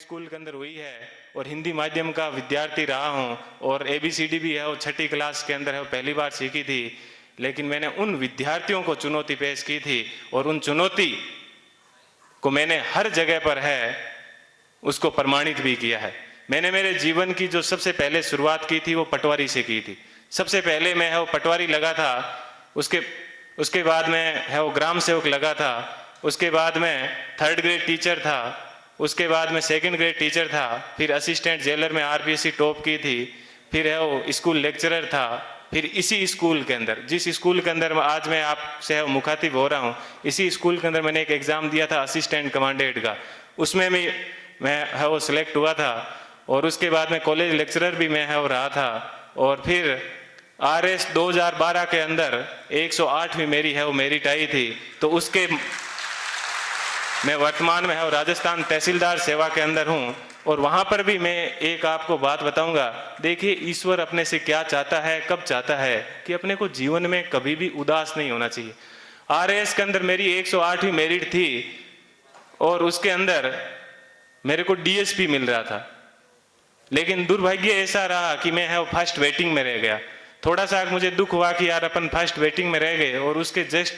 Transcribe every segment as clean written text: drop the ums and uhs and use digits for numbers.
School के अंदर हुई है और हिंदी माध्यम का विद्यार्थी रहा हूँ और ABCD भी है वो 6ठी क्लास के अंदर है वो पहली बार सीखी थी। लेकिन मैंने उन विद्यार्थियों को चुनौती पेश की थी और उन चुनौती को मैंने हर जगह पर है उसको प्रमाणित भी किया है। मैंने मेरे जीवन की जो सबसे पहले शुरुआत की थी वो पटवारी से की थी। सबसे पहले मैं है वो पटवारी लगा था, उसके बाद में है वो ग्राम सेवक लगा था, उसके बाद में 3rd ग्रेड टीचर था, उसके बाद में 2nd ग्रेड टीचर था, फिर असिस्टेंट जेलर में RPSC टॉप की थी, फिर है वो स्कूल लेक्चरर था, फिर इसी स्कूल के अंदर जिस स्कूल के अंदर आज मैं आपसे मुखातिब हो रहा हूँ, इसी स्कूल के अंदर मैंने एक एग्ज़ाम दिया था असिस्टेंट कमांडेंट का, उसमें भी मैं है वो सिलेक्ट हुआ था। और उसके बाद में कॉलेज लेक्चरर भी मैं है वो रहा था। और फिर RS 2012 के अंदर 108वीं मेरी है वो मेरिट आई थी। तो उसके मैं वर्तमान में है राजस्थान तहसीलदार सेवा के अंदर हूँ। और वहाँ पर भी मैं एक आपको बात बताऊंगा। देखिए, ईश्वर अपने से क्या चाहता है, कब चाहता है कि अपने को जीवन में कभी भी उदास नहीं होना चाहिए। RS के अंदर मेरी 108वीं मेरिट थी और उसके अंदर मेरे को DSP मिल रहा था, लेकिन दुर्भाग्य ऐसा रहा कि मैं है वो फर्स्ट वेटिंग में रह गया। थोड़ा सा मुझे दुख हुआ कि यार अपन फर्स्ट वेटिंग में रह गए। और उसके जस्ट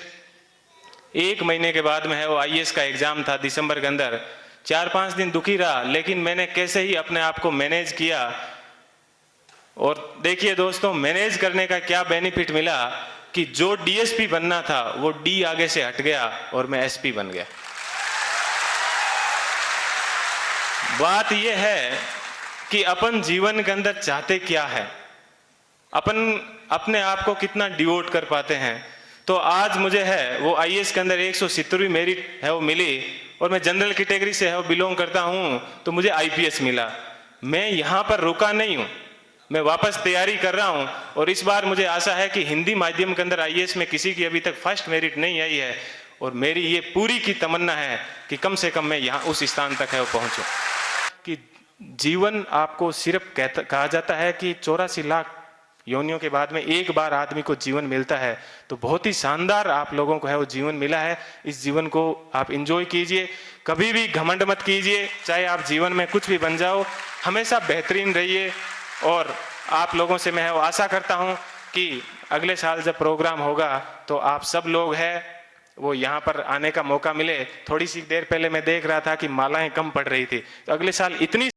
1 महीने के बाद में है वो IAS का एग्जाम था दिसंबर के अंदर। 4-5 दिन दुखी रहा, लेकिन मैंने कैसे ही अपने आप को मैनेज किया। और देखिए दोस्तों, मैनेज करने का क्या बेनिफिट मिला कि जो DSP बनना था वो D आगे से हट गया और मैं SP बन गया। बात यह है कि अपन जीवन के अंदर चाहते क्या है, अपन अपने आप को कितना डिवोट कर पाते हैं। तो आज मुझे है वो IAS के अंदर 170वीं मेरिट है वो मिली और मैं जनरल कैटेगरी से है वो बिलोंग करता हूं, तो मुझे IPS मिला। मैं यहां पर रुका नहीं हूं, मैं वापस तैयारी कर रहा हूं। और इस बार मुझे आशा है कि हिंदी माध्यम के अंदर IAS में किसी की अभी तक फर्स्ट मेरिट नहीं आई है। और मेरी ये पूरी की तमन्ना है कि कम से कम मैं यहाँ उस स्थान तक है वो पहुंचूं। कि जीवन आपको सिर्फ कहा जाता है कि 84 लाख योनियों के बाद में एक बार आदमी को जीवन मिलता है। तो बहुत ही शानदार आप लोगों को है वो जीवन मिला है। इस जीवन को आप एंजॉय कीजिए, कभी भी घमंड मत कीजिए। चाहे आप जीवन में कुछ भी बन जाओ, हमेशा बेहतरीन रहिए। और आप लोगों से मैं आशा करता हूं कि अगले साल जब प्रोग्राम होगा तो आप सब लोग हैं वो यहाँ पर आने का मौका मिले। थोड़ी सी देर पहले मैं देख रहा था कि मालाएं कम पड़ रही थी, तो अगले साल इतनी